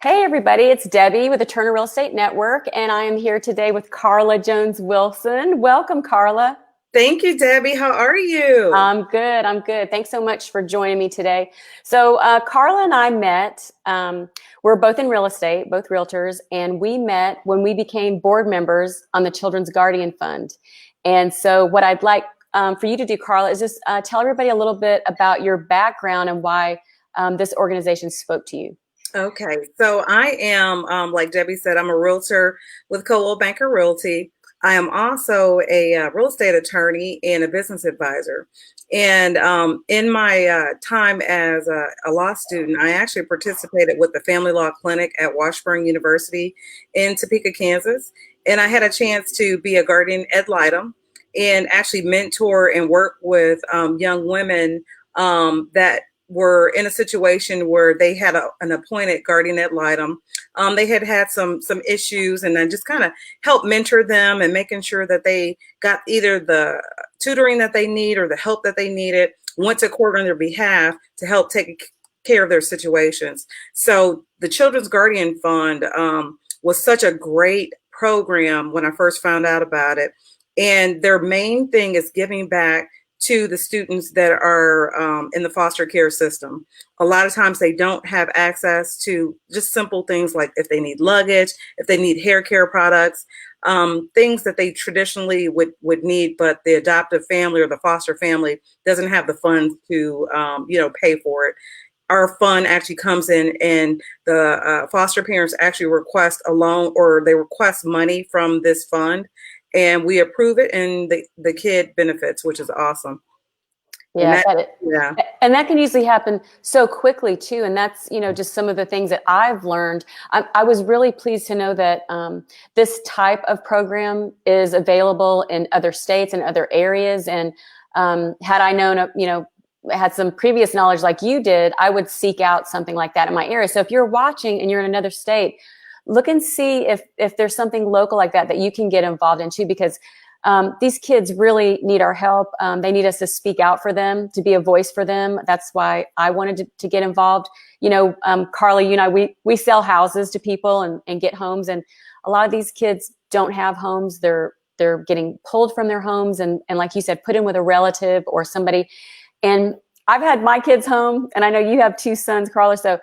Hey, everybody, it's Debbie with the Turner Real Estate Network, and I am here today with Karla Jones Wilson. Welcome, Karla. Thank you, Debbie. How are you? I'm good. I'm good. Thanks so much for joining me today. So, Karla and I met. We're both in real estate, both realtors, and we met when we became board members on the Children's Guardian Fund. And so, what I'd like for you to do, Karla, is just tell everybody a little bit about your background and why this organization spoke to you. Okay, so I am, like Debbie said, I'm a realtor with Coldwell Banker Realty. I am also a real estate attorney and a business advisor. And in my time as a law student, I actually participated with the Family Law Clinic at Washburn University in Topeka, Kansas. And I had a chance to be a guardian ad litem and actually mentor and work with young women that were in a situation where they had an appointed guardian ad litem. They had had some issues, and then just kind of help mentor them and making sure that they got either the tutoring that they need or the help that they needed, went to court on their behalf to help take care of their situations. So the Children's Guardian Fund was such a great program when I first found out about it. And their main thing is giving back to the students that are in the foster care system. A lot of times they don't have access to just simple things like if they need luggage, if they need hair care products, things that they traditionally would need, but the adoptive family or the foster family doesn't have the funds to pay for it. Our fund actually comes in, and the foster parents actually request a loan, or they request money from this fund, and we approve it, and the kid benefits, which is awesome. And Yeah, that, yeah. and that can usually happen so quickly too. And that's, just some of the things that I've learned. I was really pleased to know that this type of program is available in other states and other areas. And had I known, had some previous knowledge like you did, I would seek out something like that in my area. So if you're watching and you're in another state, look and see if there's something local like that you can get involved in too, because these kids really need our help. They need us to speak out for them, to be a voice for them. That's why I wanted to get involved. Karla, you and I, we sell houses to people and get homes. And a lot of these kids don't have homes. They're getting pulled from their homes and like you said, put in with a relative or somebody. And I've had my kids home, and I know you have two sons, Karla. So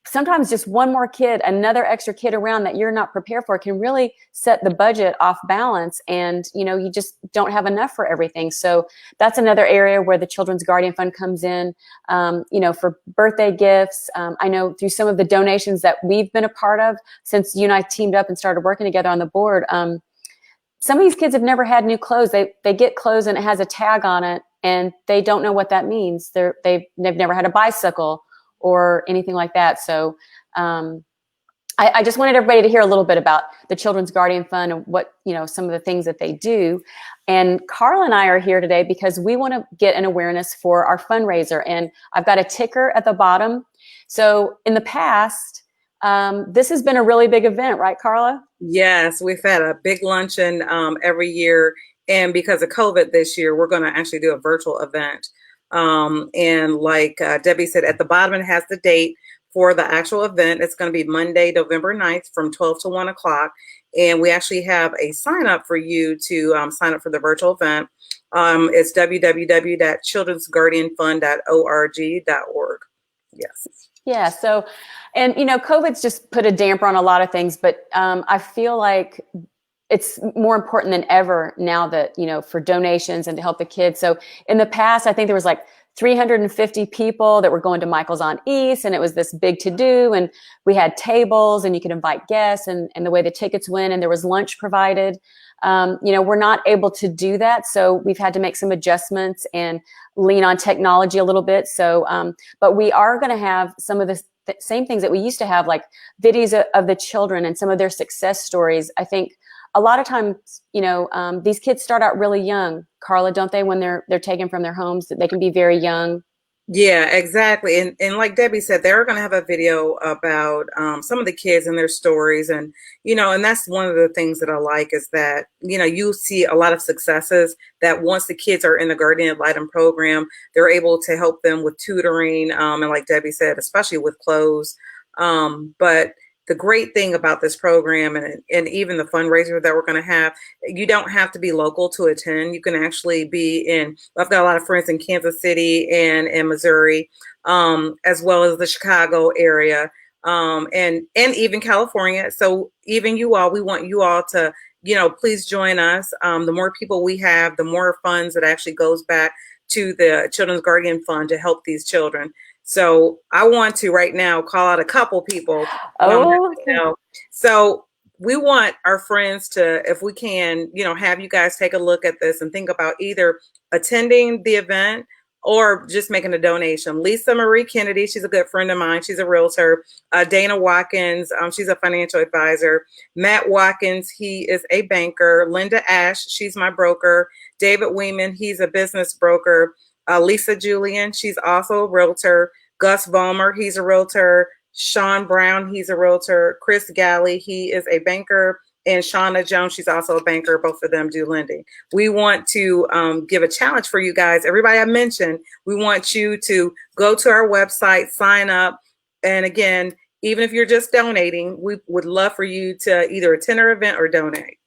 sometimes just one more kid, another extra kid around that you're not prepared for can really set the budget off balance. And, you just don't have enough for everything. So that's another area where the Children's Guardian Fund comes in, for birthday gifts. I know through some of the donations that we've been a part of since you and I teamed up and started working together on the board. Some of these kids have never had new clothes. They get clothes and it has a tag on it, and they don't know what that means. They've never had a bicycle or anything like that. So I just wanted everybody to hear a little bit about the Children's Guardian Fund and what, some of the things that they do. And Karla and I are here today because we want to get an awareness for our fundraiser. And I've got a ticker at the bottom. So in the past, this has been a really big event, right, Karla? Yes, we've had a big luncheon every year. And because of COVID this year, we're going to actually do a virtual event. And like Debbie said, at the bottom, it has the date for the actual event. It's going to be Monday, November 9th from 12 to 1 o'clock. And we actually have a sign up for you to sign up for the virtual event. It's www.childrensguardianfund.org. Yes. Yeah. So, and, COVID's just put a damper on a lot of things, but I feel like it's more important than ever now that, for donations and to help the kids. So in the past, I think there was like 350 people that were going to Michael's on East, and it was this big to do. And we had tables and you could invite guests, and the way the tickets went, and there was lunch provided. We're not able to do that. So we've had to make some adjustments and lean on technology a little bit. So, but we are going to have some of the same things that we used to have, like videos of the children and some of their success stories. I think a lot of times, these kids start out really young, Karla, don't they? When they're taken from their homes, they can be very young. Yeah, exactly. And like Debbie said, they're going to have a video about some of the kids and their stories. And that's one of the things that I like is that, you see a lot of successes that once the kids are in the Guardian Ad Litem program, they're able to help them with tutoring. And like Debbie said, especially with clothes. But the great thing about this program and even the fundraiser that we're going to have, you don't have to be local to attend. You can actually be in, I've got a lot of friends in Kansas City and in Missouri, as well as the Chicago area, and even California. So even you all, we want you all to, please join us. The more people we have, the more funds that actually goes back to the Children's Guardian Fund to help these children. So I want to right now call out a couple people. Oh, So we want our friends to, if we can, have you guys take a look at this and think about either attending the event or just making a donation. Lisa Marie Kennedy, she's a good friend of mine. She's a realtor. Dana Watkins, she's a financial advisor. Matt Watkins, he is a banker. Linda Ash, she's my broker. David Weeman, he's a business broker. Lisa Julian, she's also a realtor. Gus Vollmer, he's a realtor. Sean Brown, he's a realtor. Chris Galley, he is a banker. And Shauna Jones, she's also a banker. Both of them do lending. We want to give a challenge for you guys. Everybody I mentioned, we want you to go to our website, sign up. And again, even if you're just donating, we would love for you to either attend our event or donate.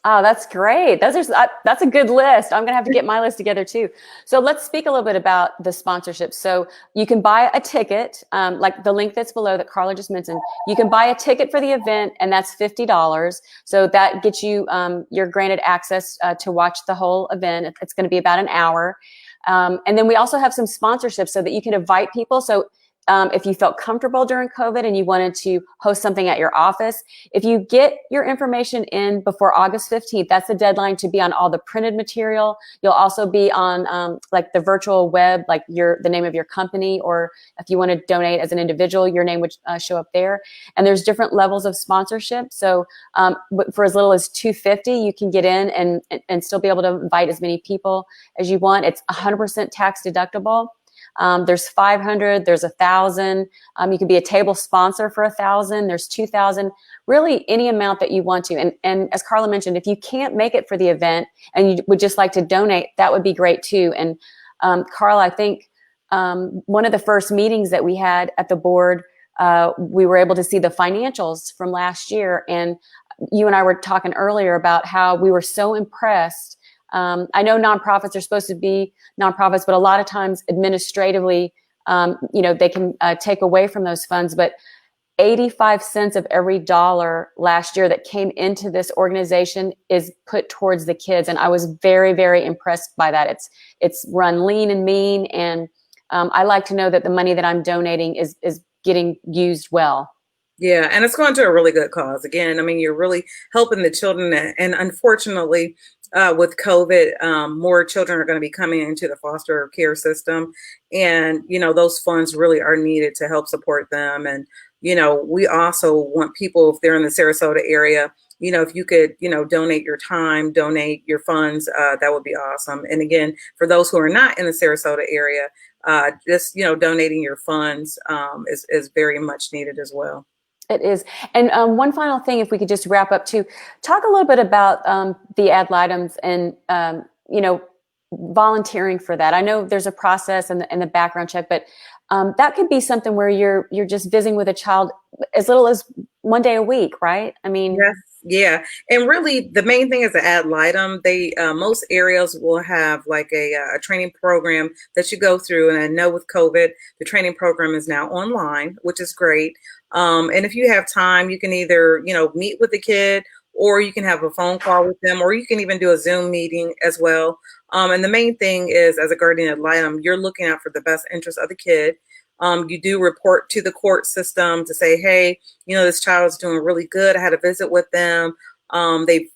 oh, that's great. That's a good list. I'm going to have to get my list together too. So let's speak a little bit about the sponsorship. So you can buy a ticket, like the link that's below that Karla just mentioned. You can buy a ticket for the event, and that's $50. So that gets you, you're granted access to watch the whole event. It's going to be about an hour. And then we also have some sponsorships so that you can invite people. So if you felt comfortable during COVID and you wanted to host something at your office, if you get your information in before August 15th, that's the deadline to be on all the printed material. You'll also be on like the virtual web, like the name of your company, or if you want to donate as an individual, your name would show up there. And there's different levels of sponsorship. So for as little as $250, you can get in and still be able to invite as many people as you want. It's 100% tax deductible. There's 500, there's 1,000. You can be a table sponsor for 1,000. There's 2,000, really any amount that you want to. And as Karla mentioned, if you can't make it for the event and you would just like to donate, that would be great too. And Karla, I think one of the first meetings that we had at the board, we were able to see the financials from last year. And you and I were talking earlier about how we were so impressed. I know nonprofits are supposed to be nonprofits, but a lot of times administratively, they can take away from those funds. But 85 cents of every dollar last year that came into this organization is put towards the kids. And I was very, very impressed by that. It's run lean and mean. And I like to know that the money that I'm donating is getting used well. Yeah, and it's going to a really good cause. Again, I mean, you're really helping the children. And unfortunately, with COVID, more children are going to be coming into the foster care system. And, those funds really are needed to help support them. And, we also want people, if they're in the Sarasota area, if you could, donate your time, donate your funds, that would be awesome. And again, for those who are not in the Sarasota area, just, donating your funds is very much needed as well. It is. And one final thing, if we could just wrap up too, talk a little bit about the ad litems and, volunteering for that. I know there's a process and the background check, but that could be something where you're just visiting with a child as little as one day a week, right? I mean, yes. Yeah. And really the main thing is the ad litem. They, most areas will have like a training program that you go through. And I know with COVID, the training program is now online, which is great. And if you have time, you can either, meet with the kid, or you can have a phone call with them, or you can even do a Zoom meeting as well. And the main thing is, as a guardian ad litem, you're looking out for the best interest of the kid. You do report to the court system to say, hey, this child is doing really good. I had a visit with them. They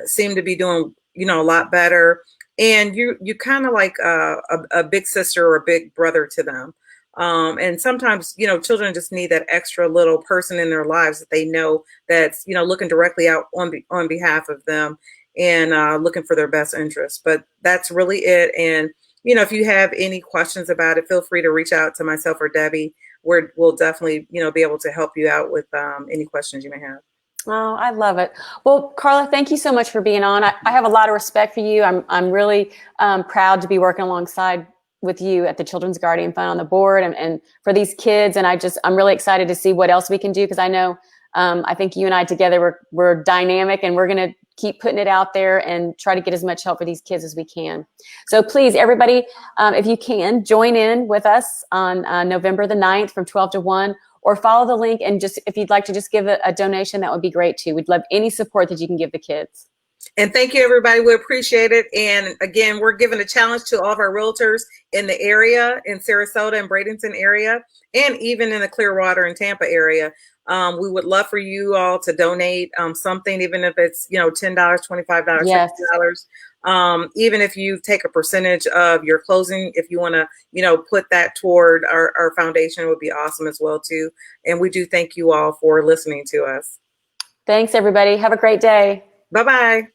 seem to be doing, a lot better. And you kind of like a big sister or a big brother to them. And sometimes, children just need that extra little person in their lives that they know that's, looking directly out on behalf of them and looking for their best interest. But that's really it. And, if you have any questions about it, feel free to reach out to myself or Debbie. We'll definitely, be able to help you out with any questions you may have. Oh, I love it. Well, Karla, thank you so much for being on. I have a lot of respect for you. I'm really proud to be working alongside with you at the Children's Guardian Fund on the board and for these kids. And I'm really excited to see what else we can do, because I know I think you and I together, we're dynamic, and we're going to keep putting it out there and try to get as much help for these kids as we can. So please, everybody, if you can, join in with us on November the 9th from 12 to 1, or follow the link, and just, if you'd like to just give a donation, that would be great too. We'd love any support that you can give the kids. And thank you, everybody. We appreciate it. And again, we're giving a challenge to all of our realtors in the area, in Sarasota and Bradenton area, and even in the Clearwater and Tampa area. We would love for you all to donate something, even if it's, $10, $25, Yes. $50. Even if you take a percentage of your closing, if you want to, put that toward our foundation, would be awesome as well too. And we do thank you all for listening to us. Thanks, everybody. Have a great day. Bye-bye.